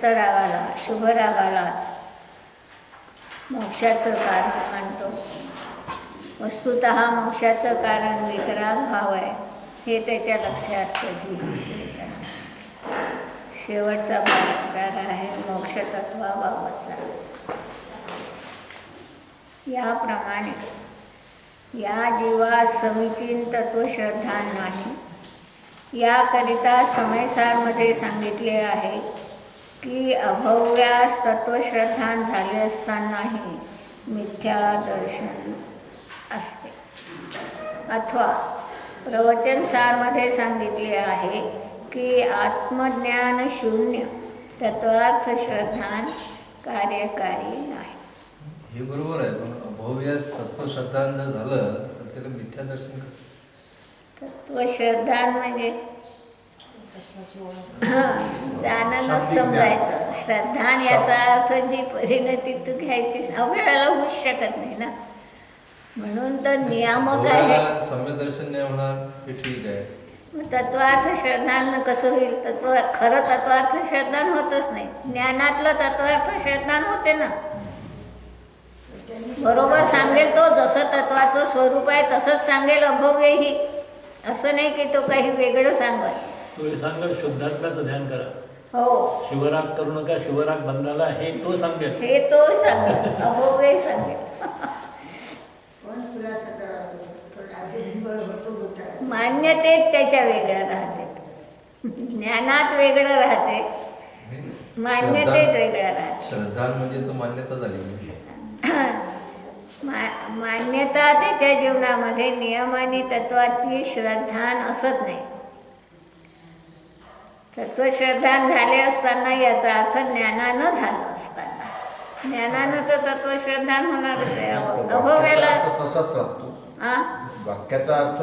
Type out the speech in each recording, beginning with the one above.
मध्यस्थ रागाला शुभ रागालाच मोक्षाचं कारण मानतो. वस्तुतः मोक्षाचं कारण वितराग भाव आहे हे त्याच्या लक्षात कधीही येत नाही. शेवटचा प्रकार आहे मोक्षतत्वाबाबतचा. याप्रमाणे या जीवास समीचीन तत्वश्रद्धा नाही. याकरिता समयसारमध्ये सांगितले आहे की अभव्यास तत्वश्रद्धान झाले असतानाही मिथ्या दर्शन असते. अथवा प्रवचनसारमध्ये सांगितले आहे की आत्मज्ञान शून्य तत्वार्थ श्रद्धान कार्यकारी नाही. हे बरोबर आहे, पण अभव्यास तत्वश्रद्धान जर झालं तर त्याला मिथ्या दर्शन करतं. तत्वश्रद्धान म्हणजे जाणूनच समजायचं. श्रद्धान याचा अर्थ जी परिणती तू घ्यायची अवेळेला होऊच शकत नाही ना, म्हणून तर नियामक आहे. सम्यदर्शन नाही होणार हे ठीक आहे. मग तत्वार्थ श्रद्धान कसं होईल? खरं तत्वार्थ श्रद्धान होतच नाही. ज्ञानातलं तत्वार्थ श्रद्धान होते ना. बरोबर सांगेल तो, जसं तत्वाचं स्वरूप आहे तसंच सांगेल अभव्यही. असं नाही की तो काही वेगळं सांगेल. तो सांगेल शुद्धात्म्याचं ध्यान करा, हो, शिवराग करू नका, शिवराग बंधाला, हे तो सांगेल. हे तो सांगेल, अभव्यही सांगेल. मान्यतेत त्याच्या वेगळ्या राहते, ज्ञानात वेगळं राहते, मान्यतेत वेगळ्या राहते. श्रद्धा म्हणजे तो मान्यता झाली. मान्यता त्याच्या जीवनामध्ये नियम आणि तत्वाची श्रद्धान असत नाही. तत्वश्रद्धान झाले असताना याचा अर्थ ज्ञानानं झालं असताना. ज्ञानानं तर तत्वश्रद्धान होणारच आहे. अभव्याला तसाच राहतो. वाक्याचा अर्थ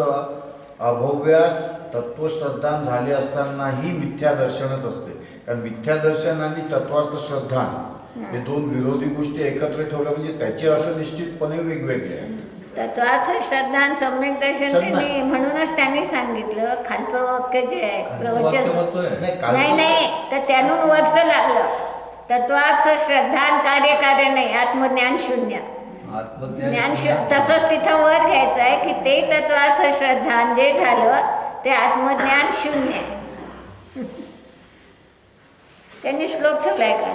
अभव्यास तत्वश्रद्धान झाले असतानाही मिथ्या दर्शनच असते. कारण मिथ्या दर्शन आणि तत्वार्थ श्रद्धान हे दोन विरोधी गोष्टी एकत्र ठेवल्या म्हणजे त्याचे अर्थ निश्चितपणे वेगवेगळे आहेत. तत्वार्थ श्रद्धान सम्यक दर्शन त्यांनी, म्हणूनच त्यांनी सांगितलं खालचं वाक्य जे आहे प्रवचन नाही तर त्यातून वरचं लागलं. तत्वार्थ श्रद्धान कार्यकार्य नाही, आत्मज्ञान शून्य. ज्ञान तसंच तिथं वर घ्यायचं आहे की ते तत्वार्थ श्रद्धान जे झालं ते आत्मज्ञान शून्य आहे. त्यांनी श्लोक ठेवलाय का?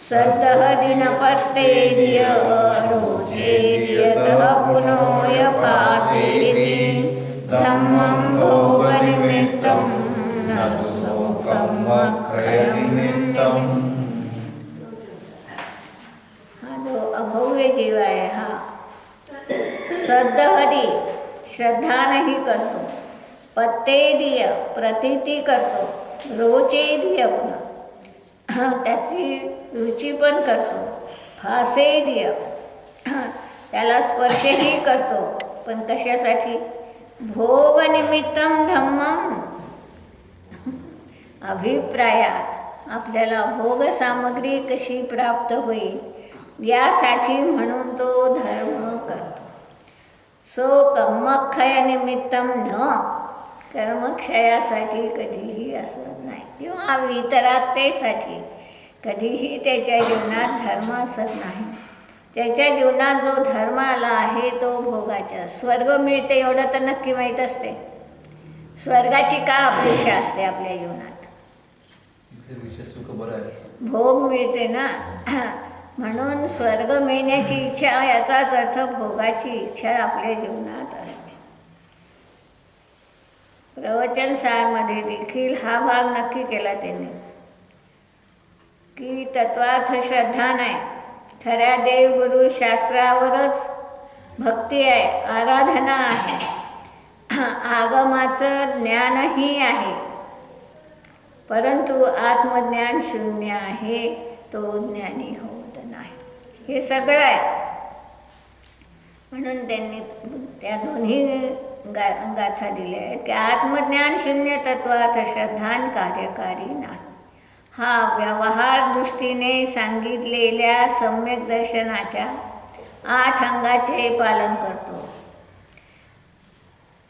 सद्दह दिनपत्तेर्य रोचेर्यतः पुनोय पासेति धम्मं भोगनिमित्तं न तु शोकं मोक्षनिमित्तं. हा जो अभव्य जीव आहे हा सद्दहरी श्रद्धानही करतो, पत्तेर्य प्रतीती करतो, रोचेर्य पुन्हा त्याची रुची पण करतो, फासेर्य त्याला स्पर्शही करतो. पण कशासाठी? भोगनिमित्तम धम्मम, अभिप्रायात आपल्याला भोगसामग्री कशी प्राप्त होईल यासाठी म्हणून तो धर्म करतो. सो कर्मक्षयनिमित्तम न, कर्मक्षयासाठी कधीही असत नाही किंवा वितरागतेसाठी कधीही त्याच्या जीवनात धर्म असत नाही. त्याच्या जीवनात जो धर्म आला आहे तो भोगाचा. स्वर्ग मिळते एवढं तर नक्की माहीत असते. स्वर्गाची का अपेक्षा असते आपल्या जीवनात? भोग मिळते ना. म्हणून स्वर्ग मिळण्याची इच्छा याचाच अर्थ भोगाची इच्छा आपल्या जीवनात असते. प्रवचनसारमध्ये देखील हा भाग नक्की केला त्यांनी की तत्वार्थ श्रद्धा नाही, खऱ्या देवगुरु शास्त्रावरच भक्ती आहे, आराधना आहे, आगमाचं ज्ञानही आहे, परंतु आत्मज्ञान शून्य आहे, तो ज्ञानी होत नाही. हे सगळं आहे. म्हणून त्यांनी त्या दोन्ही गाथा दिल्या आहेत की आत्मज्ञान शून्य तत्वार्थ श्रद्धान कार्यकारी नाही. हा व्यवहार दृष्टीने सांगितलेल्या सम्यक दर्शनाच्या 8 अंगाचे पालन करतो.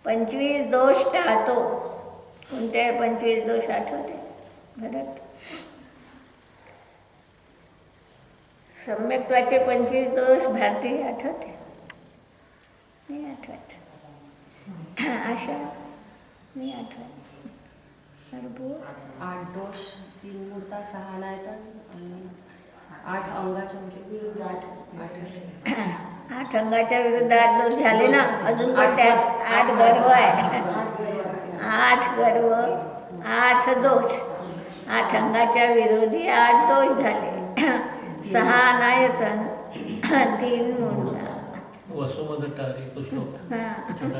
25 दोष टाळतो. कोणते 25 दोष आठवते? भरत सम्यक्त्वाचे 25 दोष भारतीय आठवते नाही आठवत. आशा नाही आठवत. अर्बू 8 दोष 3 मूर्ता 6 नायतन आणि 8 अंगाच्या विरुद्ध 8 अंगाच्या विरुद्ध 8 दोष झाले ना. अजून पण त्यात 8 गर्व आहे. 8 गर्व 8 दोष. 8 अंगाच्या विरोधी 8 दोष झाले. 6 अनायतन 3 मूर्ता. वसुमध्ये टारी तो श्लोक छोटा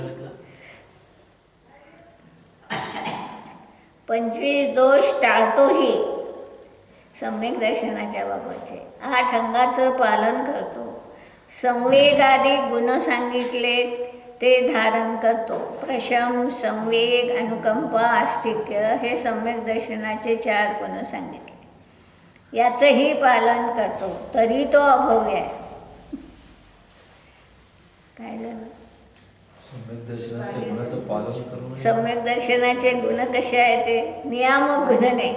25 दोष टाळतोही सम्यक दर्शनाच्या बाबतचे. 8 अंगाचं पालन करतो. संवेगादी गुण सांगितले ते धारण करतो. प्रशम, संवेग, अनुकंपा, आस्तिक्य हे सम्यक दर्शनाचे 4 गुण सांगितले. याचंही पालन करतो तरी तो अभव्य आहे. काय झालं? सम्यक दर्शनाच्या गुणाचं पालन करून सम्यक दर्शनाचे गुण कसे आहे ते नियामक गुण नाही.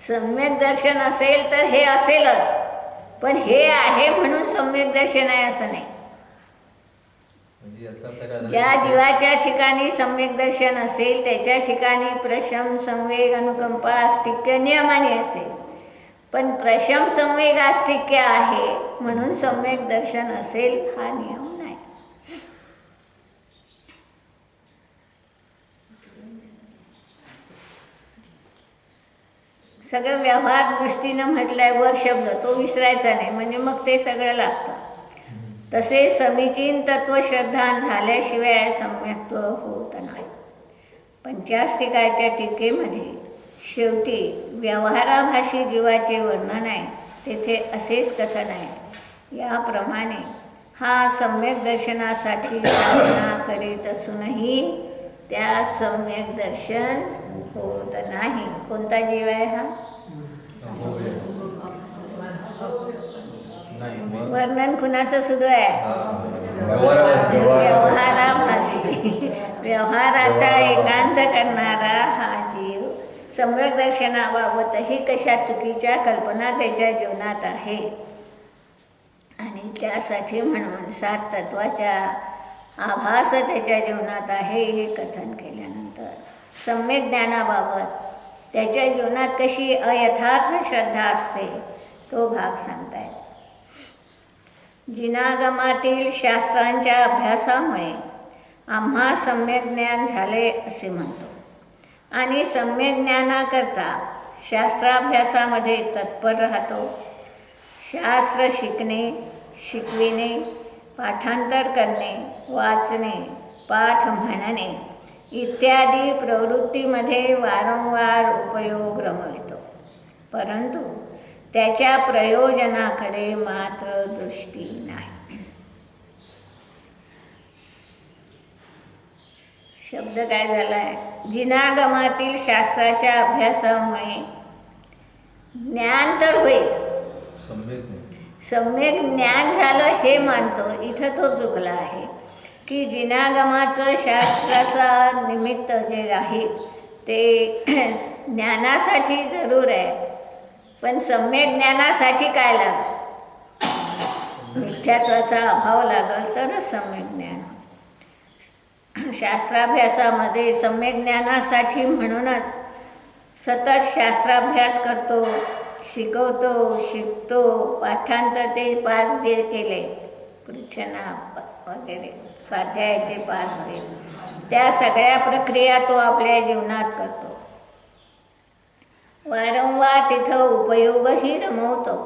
सम्यक दर्शन असेल तर हे असेलच, पण हे आहे म्हणून सम्यक दर्शन आहे असं नाही. म्हणजे याचा अर्थ काय झाला? ज्या जीवाच्या ठिकाणी सम्यक दर्शन असेल त्याच्या ठिकाणी प्रशम, संवेग, अनुकंपा, आस्तिक्य नियमाने असेल. पण प्रशम, संवेग, आस्तिक्य आहे म्हणून सम्यक दर्शन असेल हा नियम नाही. सगळं व्यवहार दृष्टीनं म्हटलंय वर शब्द तो विसरायचा नाही, म्हणजे मग ते सगळं लागतं. तसे समीचीन तत्वश्रद्धा झाल्याशिवाय सम्यक्त्व होत नाही. पंचास्तिकाच्या टीकेमध्ये शेवटी व्यवहाराभाषी जीवाचे वर्णन आहे. तेथे असेच कथन आहे. याप्रमाणे हा सम्यक दर्शनासाठी साधना करीत असूनही त्या सम्यक दर्शन होत नाही. कोणता जीव आहे हा? वर्णन कुणाचं सुरू आहे? व्यवहाराभाषी. व्यवहाराचा एकांत करणारा हा जीव सम्यक दर्शनाबाबतही कशा चुकीच्या कल्पना त्याच्या जीवनात आहे. आणि त्यासाठी म्हणून 7 तत्वाचा आभास त्याच्या जीवनात आहे. हे कथन केल्यानंतर सम्यक ज्ञानाबाबत त्याच्या जीवनात कशी अयथार्थ श्रद्धा असते तो भाग सांगतायत. जिनागमातील शास्त्रांच्या अभ्यासामुळे आम्हा सम्यक ज्ञान झाले असे म्हणतो आणि सम्यक ज्ञानाकरता शास्त्राभ्यासामध्ये तत्पर राहतो. शास्त्र शिकणे, शिकविणे, पाठांतर करणे, वाचणे, पाठ म्हणणे इत्यादी प्रवृत्तीमध्ये वारंवार उपयोग रमवितो. परंतु त्याच्या प्रयोजनाकडे मात्र दृष्टी नाही. शब्द काय झाला आहे? जिनागमातील शास्त्राच्या अभ्यासामुळे ज्ञान तर होईल, सम्यक ज्ञान झालं हे मानतो. इथं तो चुकला आहे की जिनागमाचं शास्त्राचा निमित्त जे आहे ते ज्ञानासाठी जरूर आहे, पण सम्यक ज्ञानासाठी काय लागेल? मिथ्यात्वाचा अभाव लागेल तरच सम्यक ज्ञान. शास्त्राभ्यासामध्ये सम्यक ज्ञानासाठी म्हणूनच सतत शास्त्राभ्यास करतो, शिकवतो, शिकतो, पाठांतर ते 5 जे केले पृच्छना वगैरे स्वाध्यायाचे 5 जे, त्या सगळ्या प्रक्रिया तो आपल्या जीवनात करतो. वारंवार तिथं उपयोगही रमवतो,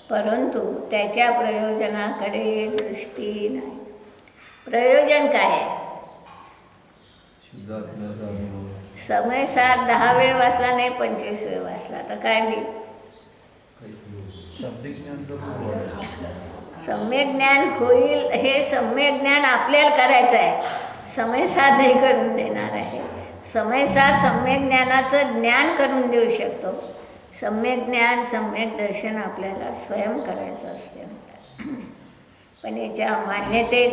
परंतु त्याच्या प्रयोजनाकडे दृष्टी नाही. प्रयोजन काय आहे? शुद्धात्म्याचा अनुभव. समय 7 10 वेळ वाचला नाही, 25 वेळ वाचला तर काय होईल? सम्यक ज्ञान होईल. हे सम्यक ज्ञान आपल्याला करायचं आहे, समय 7 नाही करून देणार आहे. समय 7 सम्यक ज्ञानाचं ज्ञान करून देऊ शकतो. सम्यक ज्ञान, सम्यक दर्शन आपल्याला स्वयं करायचं असते. पण याच्या मान्यतेत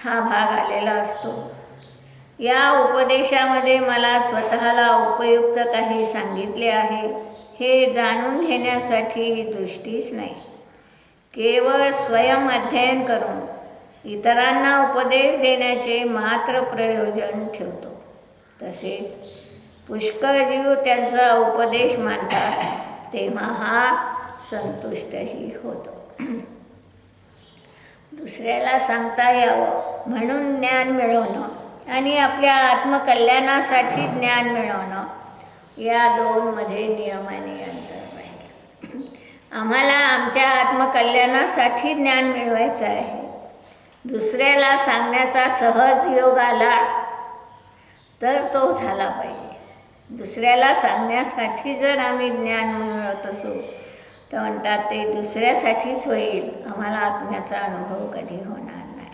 हा भाग आलेला असतो. या उपदेशामध्ये मला स्वतःला उपयुक्त काही सांगितले आहे हे जाणून घेण्यासाठी दृष्टीच नाही. केवळ स्वयं अध्ययन करून इतरांना उपदेश देण्याचे मात्र प्रयोजन ठेवतो. तसेच पुष्कळ जीव त्यांचा उपदेश मानतात, तेव्हा हा संतुष्टही होतो. दुसऱ्याला सांगता यावं म्हणून ज्ञान मिळवणं आणि आपल्या आत्मकल्याणासाठी ज्ञान मिळवणं, या दोनमध्ये नियमाने अंतर राहील. आम्हाला आमच्या आत्मकल्याणासाठी ज्ञान मिळवायचं आहे. दुसऱ्याला सांगण्याचा सहज योग आला तर तो झाला पाहिजे. दुसऱ्याला सांगण्यासाठी जर आम्ही ज्ञान मिळवत असू तर म्हणतात ते दुसऱ्यासाठीच होईल, आम्हाला आत्म्याचा अनुभव कधी होणार नाही.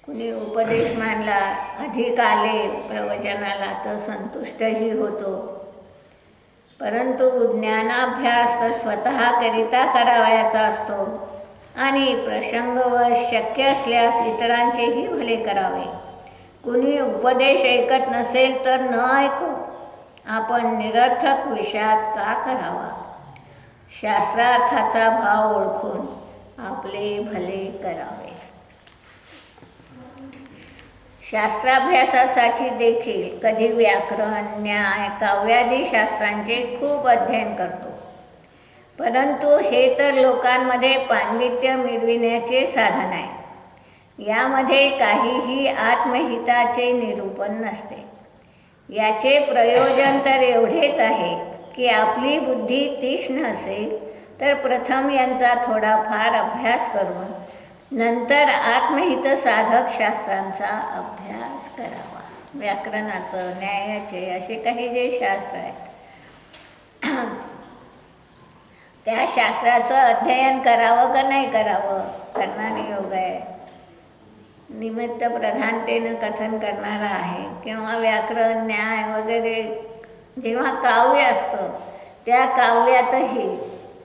कुणी उपदेश मानला, अधिक आले प्रवचनाला तर संतुष्टही होतो. परंतु ज्ञानाभ्यास तर स्वतःकरिता करावयाचा असतो आणि प्रसंगवश शक्य असल्यास इतरांचेही भले करावे. कुणी उपदेश ऐकत नसेल तर न ऐकू. आपण निरर्थक विषयात का करावा? शास्त्रार्थाचा भाव ओळखून आपले भले करावे. शास्त्राभ्यासासाठी देखील कधी व्याकरण, न्याय, काव्यादी शास्त्रांचे खूप अध्ययन करतो. परंतु हे तर लोकांमध्ये पांडित्य मिळविण्याचे साधन आहे. यामध्ये काहीही आत्महिताचे निरूपण नसते. याचे प्रयोजन तर एवढेच आहे की आपली बुद्धी तीक्ष्ण असेल तर प्रथम यांचा थोडाफार अभ्यास करून नंतर आत्महित साधक शास्त्रांचा अभ्यास करावा. व्याकरणाचं, न्यायाचे असे काही जे शास्त्र आहेत त्या शास्त्राचं अध्ययन करावं का नाही करावं, करणारे योग आहे. निमित्त प्रधानतेनं कथन करणारा आहे किंवा व्याकरण, न्याय वगैरे जेव्हा काव्य असतं त्या काव्यातही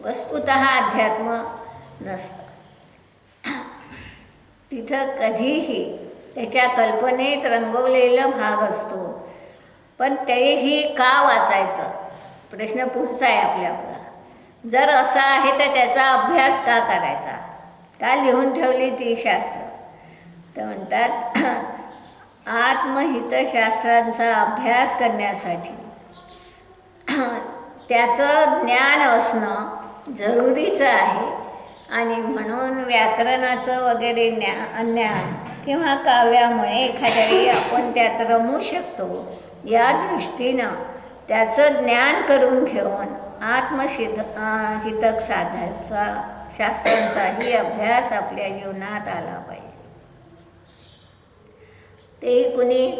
वस्तुतः अध्यात्म नसतं. तिथं कधीही त्याच्या कल्पनेत रंगवलेला भाग असतो. पण तेही का वाचायचं, प्रश्न पुढचा आहे आपला. जर असा आहे तर त्याचा अभ्यास का करायचा, का लिहून ठेवली ती शास्त्र? तर म्हणतात आत्महितशास्त्रांचा अभ्यास करण्यासाठी त्याचं ज्ञान असणं जरुरीचं आहे. आणि म्हणून व्याकरणाचं वगैरे ज्ञान किंवा काव्यामुळे एखाद्या वेळी आपण त्यात रमू शकतो. या दृष्टीनं त्याचं ज्ञान करून घेऊन हितक साधायचा शास्त्रांचाही अभ्यास आपल्या जीवनात आला पाहिजे. ते कुणी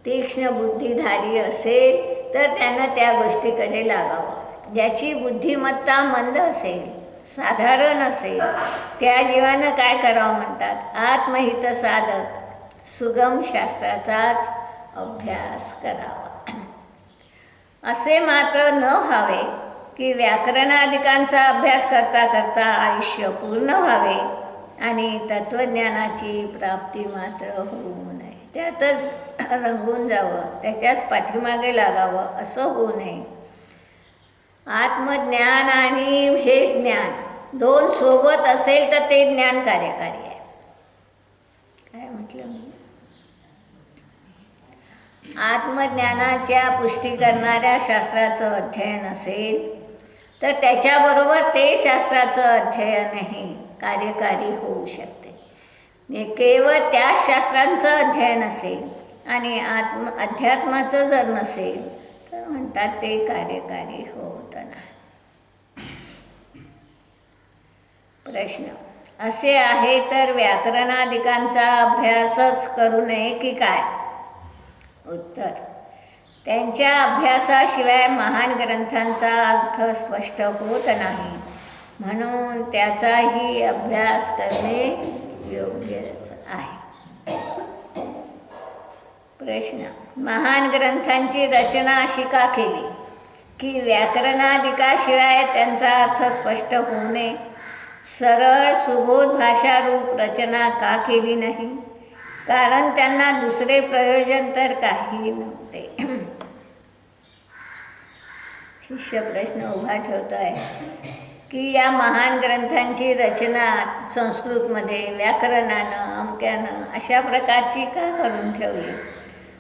तीक्ष्ण बुद्धिधारी असेल तर त्यानं त्या गोष्टीकडे लागावं. ज्याची बुद्धिमत्ता मंद असेल, साधारण असेल, त्या जीवानं काय करावं म्हणतात, आत्महित साधक सुगम शास्त्राचाच अभ्यास करावा. असे मात्र न व्हावे की व्याकरणादिकांचा अभ्यास करता करता आयुष्य पूर्ण व्हावे आणि तत्त्वज्ञानाची प्राप्ती मात्र होऊ नये. त्यातच रंगून जावं, त्याच्याच पाठीमागे लागावं असं होऊ नये. आत्मज्ञान आणि हे ज्ञान दोन सोबत असेल तर ते ज्ञान कार्यकारी आहे. काय म्हटलं मी? आत्मज्ञानाच्या पुष्टी करणाऱ्या शास्त्राचं अध्ययन असेल तर त्याच्याबरोबर ते शास्त्राचं अध्ययनही कार्यकारी होऊ शकते. केवळ त्याच शास्त्रांचं अध्ययन असेल आणि अध्यात्माचं जर नसेल तर म्हणतात ते कार्यकारी होत नाही. प्रश्न असे आहे तर व्याकरणादिकांचा अभ्यासच करू नये की काय? उत्तर, त्यांच्या अभ्यासाशिवाय महान ग्रंथांचा अर्थ स्पष्ट होत नाही, म्हणून त्याचाही अभ्यास करणे योग्यच आहे. प्रश्न महान ग्रंथांची रचना अशी का केली की व्याकरणादिकाशिवाय त्यांचा अर्थ स्पष्ट होऊ नये? सरळ सुबोध भाषारूप रचना का केली नाही? कारण त्यांना दुसरे प्रयोजन तर काही नव्हते. शिष्य प्रश्न उभा ठेवतो आहे की या महान ग्रंथांची रचना संस्कृतमध्ये व्याकरणानं अमक्यानं अशा प्रकारची का करून ठेवली?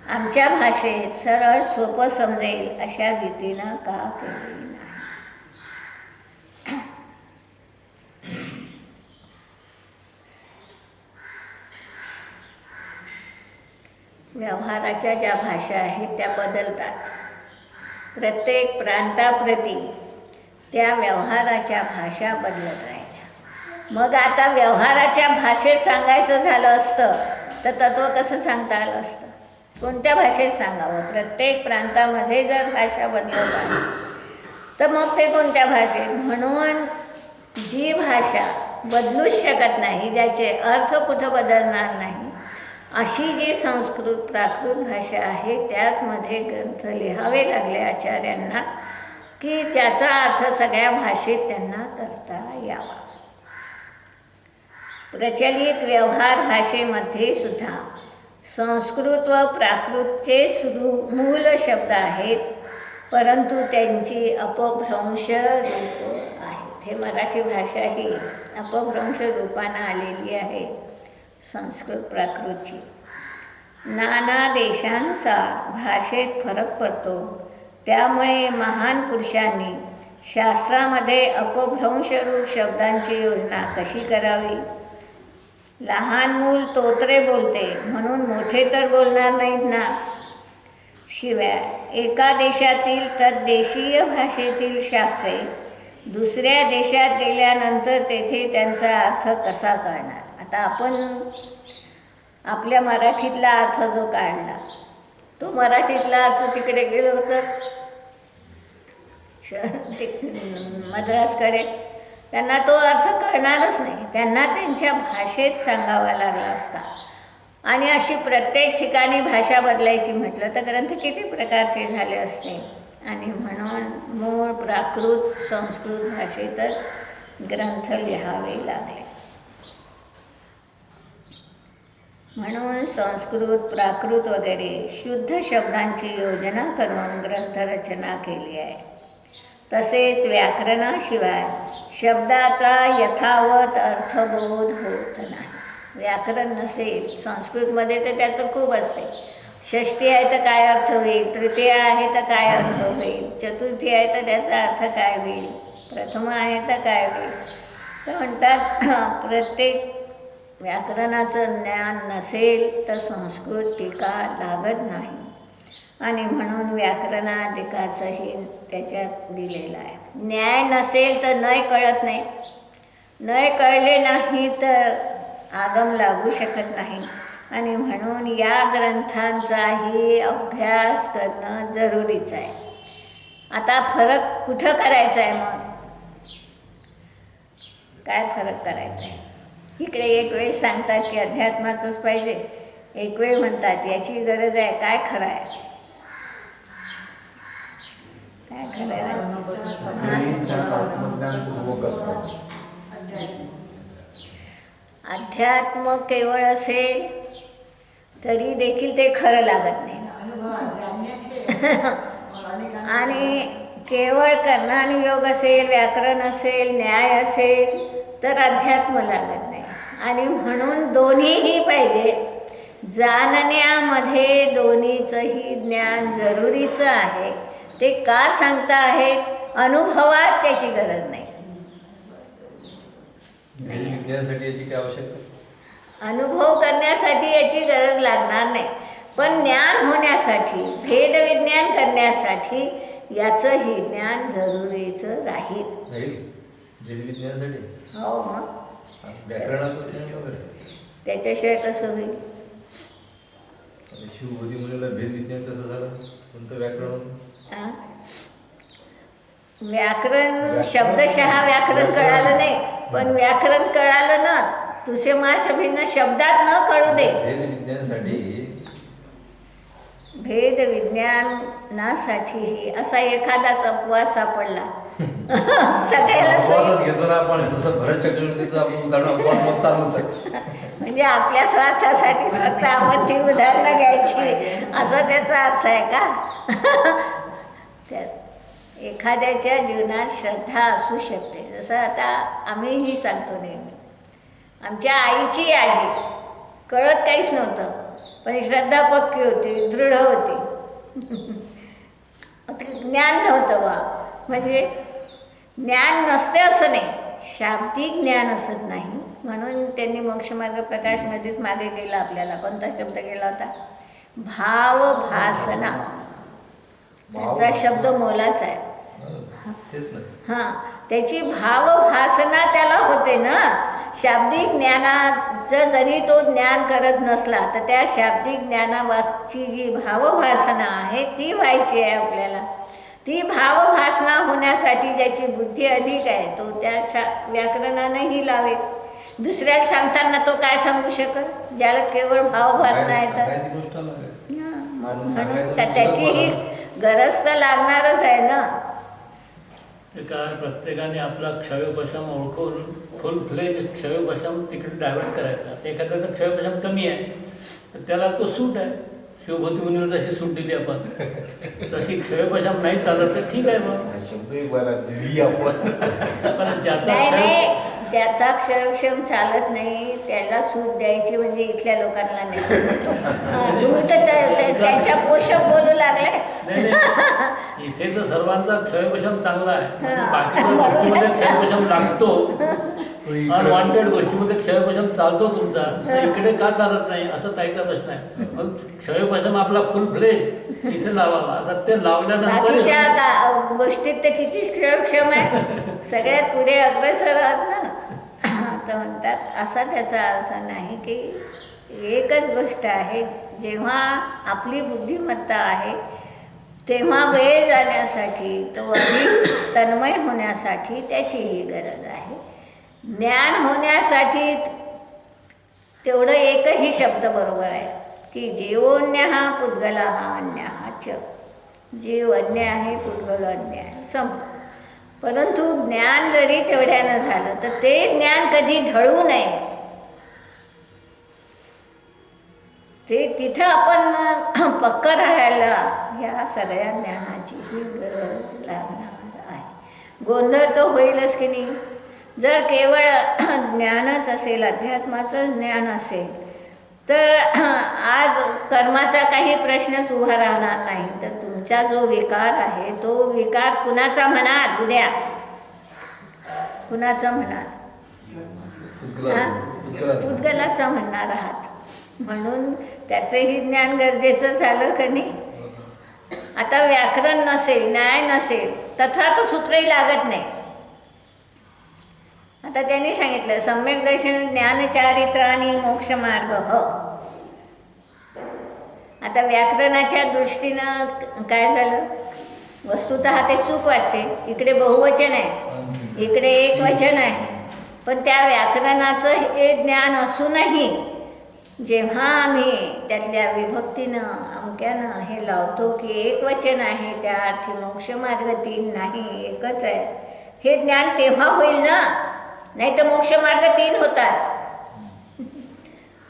आमच्या भाषेत सरळ सोपं समजेल अशा रीतीनं का केली नाही? व्यवहाराच्या ज्या भाषा आहेत त्या बदलतात. प्रत्येक प्रांताप्रती त्या व्यवहाराच्या भाषा बदलत राहिल्या. मग आता व्यवहाराच्या भाषेत सांगायचं झालं असतं तर तत्त्व कसं सांगता आलं असतं? कोणत्या भाषेत सांगावं? प्रत्येक प्रांतामध्ये जर भाषा बदलत आहे तर मग ते कोणत्या भाषेत? म्हणून जी भाषा बदलूच शकत नाही, ज्याचे अर्थ कुठं बदलणार नाही, अशी जी संस्कृत प्राकृत भाषा आहे त्याचमध्ये ग्रंथ लिहावे लागले आचार्यांना की त्याचा अर्थ सगळ्या भाषेत त्यांना करता यावा. प्रचलित व्यवहार भाषेमध्ये सुद्धा संस्कृत व प्राकृतचेच मूल शब्द आहेत, परंतु त्यांची अपभ्रंश रूप आहेत. हे मराठी भाषा ही अपभ्रंश रूपानं आलेली आहे संस्कृत प्राकृतची. नाना देशानुसार भाषेत फरक पडतो, त्यामुळे महान पुरुषांनी शास्त्रामध्ये अपभ्रंश रूप शब्दांची योजना कशी करावी? लहान मूल तोत्रे बोलते म्हणून मोठे तर बोलणार नाहीत ना. शिवाय एका देशातील तद्देशीय भाषेतील शास्त्रे दुसऱ्या देशात गेल्यानंतर तेथे त्यांचा अर्थ कसा कळणार? आता आपण आपल्या मराठीतला अर्थ जो काढला तो मराठीतला अर्थ तिकडे गेलो तर मद्रासकडे त्यांना तो अर्थ कळणारच नाही. त्यांना त्यांच्या भाषेत सांगावा लागला असता. आणि अशी प्रत्येक ठिकाणी भाषा बदलायची म्हटलं तर ग्रंथ किती प्रकारचे झाले असते. आणि म्हणून मूळ प्राकृत संस्कृत भाषेतच ग्रंथ लिहावे लागले. म्हणून संस्कृत प्राकृत वगैरे शुद्ध शब्दांची योजना करून ग्रंथरचना केली आहे. तसेच व्याकरणाशिवाय शब्दाचा यथावत अर्थबोध होत नाही. व्याकरण नसेल संस्कृतमध्ये तर त्याचं खूप असते. षष्ठी आहे तर काय अर्थ होईल, तृतीय आहे तर काय अर्थ होईल, चतुर्थी आहे तर त्याचा अर्थ काय होईल, प्रथम आहे तर काय होईल. तर म्हणतात प्रत्येक व्याकरणाचं ज्ञान नसेल तर संस्कृत टीका लागत नाही. आणि म्हणून व्याकरणाधिकाचंही त्याच्यात दिलेलं आहे. न्याय नसेल तर नय कळत नाही, नय कळले नाही तर आगम लागू शकत नाही. आणि म्हणून या ग्रंथांचाही अभ्यास करणं जरुरीचं आहे. आता फरक कुठं करायचा आहे? मग काय फरक करायचा आहे? इकडे एक वेळ सांगतात की अध्यात्माचंच पाहिजे, एक वेळ म्हणतात याची गरज आहे. काय खरं आहे? काय खरं आहे? अध्यात्म केवळ असेल तरी देखील ते खरं लागत नाही. आणि केवळ कर्ण आणि योग असेल, व्याकरण असेल, न्याय असेल तर अध्यात्म लागत नाही. आणि म्हणून दोन्हीही पाहिजे. जाणण्यामध्ये दोन्हीचंही ज्ञान जरुरीचं आहे. ते का सांगता आहेत? अनुभवात त्याची गरज नाही. विज्ञानासाठी याची काय आवश्यकता? अनुभव करण्यासाठी याची गरज लागणार नाही, पण ज्ञान होण्यासाठी, भेदविज्ञान करण्यासाठी याचंही ज्ञान जरुरीचं राहील. भेदविज्ञानासाठी? हो. मग व्याकरणाचं ज्ञान वगैरे त्याच्याशिवाय कसं होईल? शिवबोधी मुलीला भेदविज्ञान कसं झालं? कोणतं व्याकरण? व्याकरण शब्दशः व्याकरण कळालं नाही, पण व्याकरण कळालं ना. तुझे माश भिन्न शब्दात न कळू दे. भेद विज्ञानासाठीही असा एखादाच अपवाद सापडला सगळ्यालाच घेतो ना आपण. जसं भरत चक्रवर्तीचा आपण अपवाद मग चालूच आहे. म्हणजे आपल्या स्वार्थासाठी स्वतःवरती उदाहरणं घ्यायची असं त्याचा अर्थ आहे का? त्यात एखाद्याच्या जीवनात श्रद्धा असू शकते. जसं आता आम्हीही सांगतो नेहमी, आमच्या आईची आजी कळत काहीच नव्हतं, पण श्रद्धा पक्की होती, दृढ होती. ज्ञान नव्हतं बा, म्हणजे ज्ञान नसते असं नाही, शाब्दिक ज्ञान असत नाही. म्हणून त्यांनी मोक्षमार्ग प्रकाशमध्येच मागे गेला आपल्याला कोणता शब्द गेला होता? भावभासना. त्याचा शब्द मोलाचा आहे. तेच नाही. हां, त्याची भावभासना त्याला होते ना. शाब्दिक ज्ञानाचं जरी तो ज्ञान करत नसला तर त्या शाब्दिक ज्ञानाची जी भावभासना आहे ती व्हायची आहे आपल्याला. ती भावभासना होण्यासाठी ज्याची बुद्धी अधिक आहे तो त्या व्याकरणानंही लावे. दुसऱ्याला सांगताना तो काय सांगू शकत ज्याला केवळ भावभासना येतात? म्हणून त्याची ही गरज तर लागणारच आहे ना. ते काय प्रत्येकाने आपला क्षयोपशम ओळखून फुल फ्लेज क्षयोपशम तिकडे डायव्हर्ट करायचा. आता एखाद्याचा क्षयोपशम कमी आहे तर त्याला तो सूट आहे. शिवभूती मुनीला जशी सूट दिली आपण तशी क्षयोपशम नाही चालत तर ठीक आहे मग. पण नाही, त्याचा क्षयोक्षम चालत नाही त्याला सूट द्यायची म्हणजे इथल्या लोकांना नाही. तुम्ही तर त्यांच्या पोषक बोलू लागले. इथे तर सर्वांचा क्षयोपशम चांगला आहे, बाकीच्या गोष्टीमध्ये क्षयोपशम लागतो. अनवॉन्टेड गोष्टीमध्ये क्षयोपशम चालतो तुमचा, इकडे का चालत नाही असं ताईचा प्रश्न आहे. मग क्षयोपशम आपला फुल फ्लेज इथे लावावा. आता ते लावल्यानंतर गोष्टीत तर किती क्षयोक्षम आहे, सगळ्यात पुढे अग्रेसर आहात ना. तर म्हणतात असा त्याचा अर्थ नाही की एकच गोष्ट आहे. जेव्हा आपली बुद्धिमत्ता आहे तेव्हा वेळ जाण्यासाठी तो अधिक तन्मय होण्यासाठी त्याचीही गरज आहे. ज्ञान होण्यासाठी तेवढं एकही शब्द बरोबर आहे की जीवोन्य पुद्गला अन्य च. जीव अन्य आहे, पुद्गल अन्य आहे, संपलं. परंतु ज्ञान जरी तेवढ्यानं झालं तर ते ज्ञान कधी ढळू नये. ते तिथं आपण पक्क राहायला या सगळ्या ज्ञानाची ही गरज लागणार आहे. गोंधळ तर होईलच की नाही. जर केवळ ज्ञानच असेल, अध्यात्माचं ज्ञान असेल तर आज कर्माचा काही प्रश्नच उभा राहणार नाही. तर तुमचा जो विकार आहे तो विकार कुणाचा म्हणाल? उद्या कुणाचा म्हणाल? पुद्गलाचा म्हणणार आहात. म्हणून त्याचंही ज्ञान गरजेचं झालं का नाही. आता व्याकरण नसेल, न्याय नसेल, तथार्थ सूत्रही लागत नाही. आता त्यांनी सांगितलं सम्यक दर्शन ज्ञानचारित्र आणि मोक्षमार्ग. आता व्याकरणाच्या दृष्टीनं काय झालं? वस्तुतः ते चूक वाटते. इकडे बहुवचन आहे, इकडे एक वचन आहे. पण त्या व्याकरणाचं हे ज्ञान असूनही जेव्हा आम्ही त्यातल्या विभक्तीनं अमक्यानं हे लावतो की एक वचन आहे त्या अर्थी मोक्षमार्ग 3 नाही, एकच आहे, हे ज्ञान तेव्हा होईल ना. नाही तर मोक्षमार्ग 3 होतात.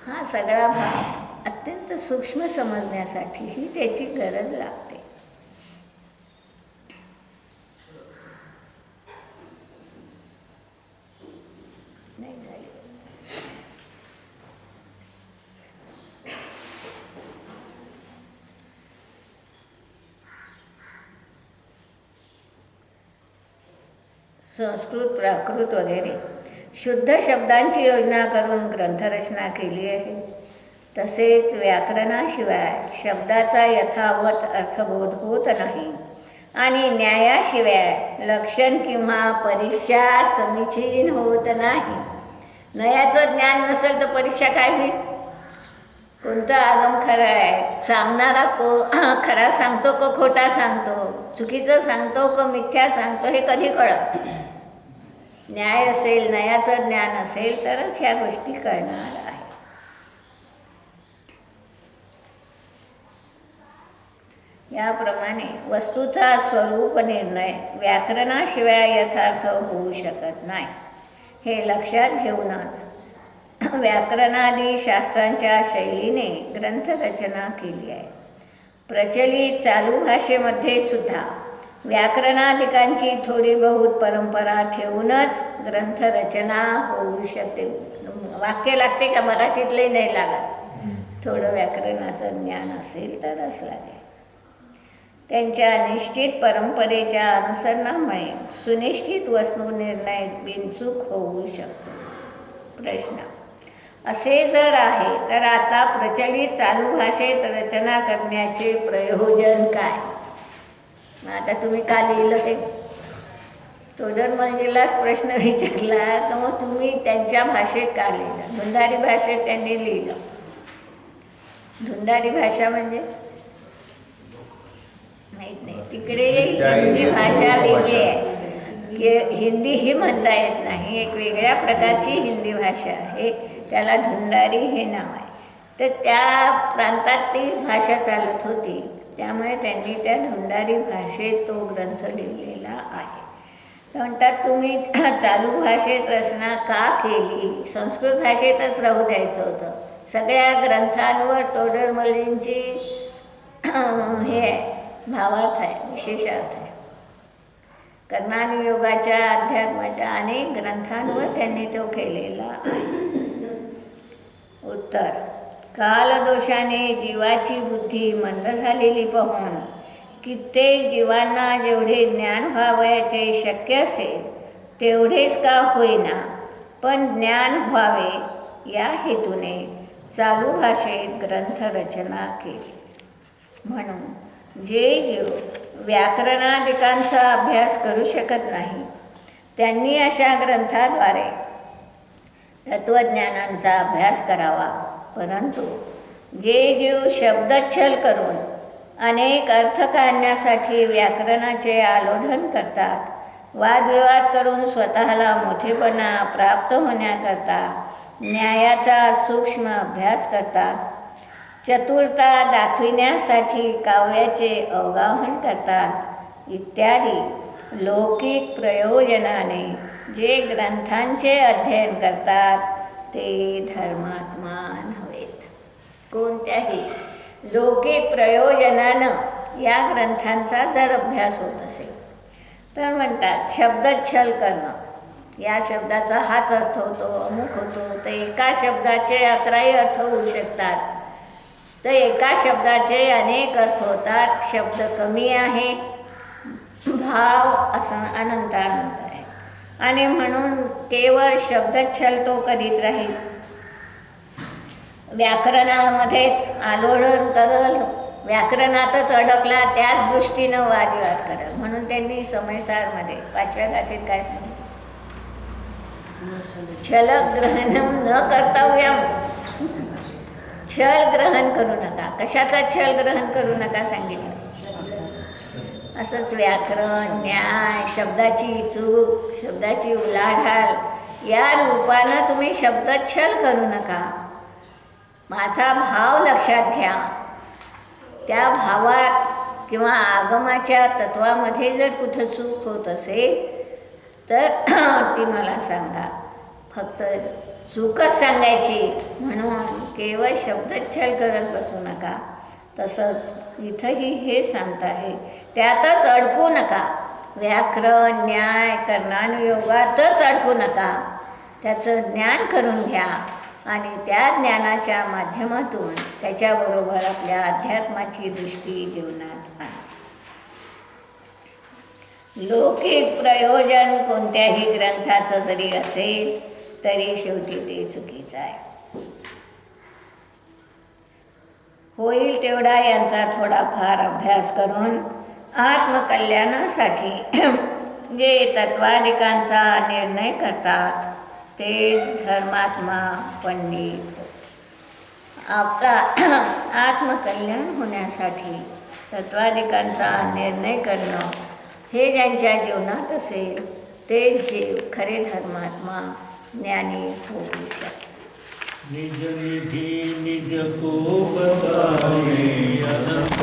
हा सगळा भाग अत्यंत सूक्ष्म समजण्यासाठीही त्याची गरज लागते. नाही झाली. संस्कृत, प्राकृत वगैरे शुद्ध शब्दांची योजना करून ग्रंथरचना केली आहे. तसेच व्याकरणाशिवाय शब्दाचा यथावत अर्थबोध होत नाही आणि न्यायाशिवाय लक्षण किंवा परीक्षा समीचीन होत नाही. नयाचं ज्ञान नसेल तर परीक्षा काय होईल? कोणतं आगम खरं आहे, सांगणारा खरा सांगतो का खोटा सांगतो, चुकीचं सांगतो का मिथ्या सांगतो, हे कधी कळत? न्याय असेल, नयाचं ज्ञान असेल तरच ह्या गोष्टी कळणार आहे. याप्रमाणे वस्तूचा स्वरूप निर्णय व्याकरणाशिवाय यथार्थ होऊ शकत नाही. हे लक्षात घेऊनच व्याकरणादी शास्त्रांच्या शैलीने ग्रंथरचना केली आहे. प्रचलित चालू भाषेमध्ये सुद्धा व्याकरणादिकांची थोडी बहुत परंपरा ठेवूनच ग्रंथरचना होऊ शकते. वाक्य लागते का? मराठीतले नाही लागत. थोडं व्याकरणाचं ज्ञान असेल तरच लागेल. त्यांच्या निश्चित परंपरेच्या अनुसरणामुळे सुनिश्चित वस्तुनिर्णय बिनचूक होऊ शकतो. प्रश्न: असे जर आहे तर आता प्रचलित चालू भाषेत रचना करण्याचे प्रयोजन काय? आता तुम्ही का लिहिलं हे? तोडरमलजीलाच प्रश्न विचारला तर मग तुम्ही त्यांच्या भाषेत का लिहिलं? धुंदारी भाषेत त्यांनी लिहिलं. धुंदारी भाषा म्हणजे माहीत नाही. तिकडे हिंदी भाषा वेगळी आहे. हिंदी ही म्हणता येत नाही. एक वेगळ्या प्रकारची हिंदी भाषा आहे, त्याला धुंदारी हे नाव आहे. तर त्या प्रांतात तीच भाषा चालत होती, त्यामुळे त्यांनी त्या धुंदारी भाषेत तो ग्रंथ लिहिलेला आहे. तर म्हणतात तुम्ही चालू भाषेत रचना का केली? संस्कृत भाषेतच राहू द्यायचं होतं. सगळ्या ग्रंथांवर तोडरमलजींची हे आहे, भावार्थ आहे, विशेषार्थ आहे. कर्णानुयोगाच्या अध्यात्माच्या अनेक ग्रंथांवर त्यांनी तो केलेला आहे. उत्तर: कालदोषाने जीवाची बुद्धी मंद झालेली पाहून कित्येक जीवांना जेवढे ज्ञान व्हावयाचे शक्य असेल तेवढेच का होईना, पण ज्ञान व्हावे या हेतूने चालू भाषेत ग्रंथरचना केली. म्हणून जे जीव व्याकरणादिकांचा अभ्यास करू शकत नाही त्यांनी अशा ग्रंथाद्वारे तत्त्वज्ञानांचा अभ्यास करावा. परंतु जे जीव शब्दच्छल करून अनेक अर्थ काढण्यासाठी व्याकरणाचे आलोढन करतात, वादविवाद करून स्वतःला मोठेपणा प्राप्त होण्याकरता न्यायाचा सूक्ष्म अभ्यास करतात, चतुरता दाखविण्यासाठी काव्याचे अवगाहन करतात इत्यादी लौकिक प्रयोजनाने जे ग्रंथांचे अध्ययन करतात ते धर्मात्मा नव्हेत. कोणत्याही लौकिक प्रयोजनानं या ग्रंथांचा जर अभ्यास होत असेल तर म्हणतात शब्दच्छल करणं, या शब्दाचा हाच अर्थ होतो, अमुक होतो, तर एका शब्दाचे 11ही अर्थ होऊ शकतात. तर एका शब्दाचे अनेक अर्थ होतात. शब्द कमी आहे, भाव असं अनंत अनंत आहे, आणि म्हणून केवळ शब्दच्छल तो करीत राहील. व्याकरणामध्येच आलोडन करल, व्याकरणातच अडकला, त्याच दृष्टीनं वादविवाद करल. म्हणून त्यांनी समयसारमध्ये 5व्या गाथेत काय सांगितलं? छलग्रहणम न कर्तव्यम. छल ग्रहण करू नका. कशाचा छल ग्रहण करू नका सांगितलं? असंच व्याकरण, न्याय, शब्दाची चूक, शब्दाची उलाढाल या रूपानं तुम्ही शब्दच्छल करू नका. माझा भाव लक्षात घ्या. त्या भावात किंवा आगमाच्या तत्वामध्ये जर कुठं चूक होत असेल तर ती मला सांगा. फक्त चूकच सांगायची म्हणून केवळ शब्दच्छल करत बसू नका. तसंच इथंही हे सांगत आहे, त्यातच अडकू नका. व्याकरण, न्याय, कर्णानुयोगातच अडकू नका. त्याचं ज्ञान करून घ्या आणि त्या ज्ञानाच्या माध्यमातून त्याच्याबरोबर आपल्या अध्यात्माची दृष्टी जीवनात आणा. लौकिक प्रयोजन कोणत्याही ग्रंथाचं जरी असेल तरी शेवटी ते चुकीचं आहे. होईल तेवढा यांचा थोडाफार अभ्यास करून आत्मकल्याणासाठी जे तत्वाधिकांचा निर्णय करतात ते धर्मात्मा पंडित. आपला आत्मकल्याण होण्यासाठी तत्वाधिकांचा निर्णय करणं हे ज्यांच्या जीवनात असेल ते जीव खरे धर्मात्मा ज्ञानी होऊ शकतात. निज निधी निज को बताए अनंत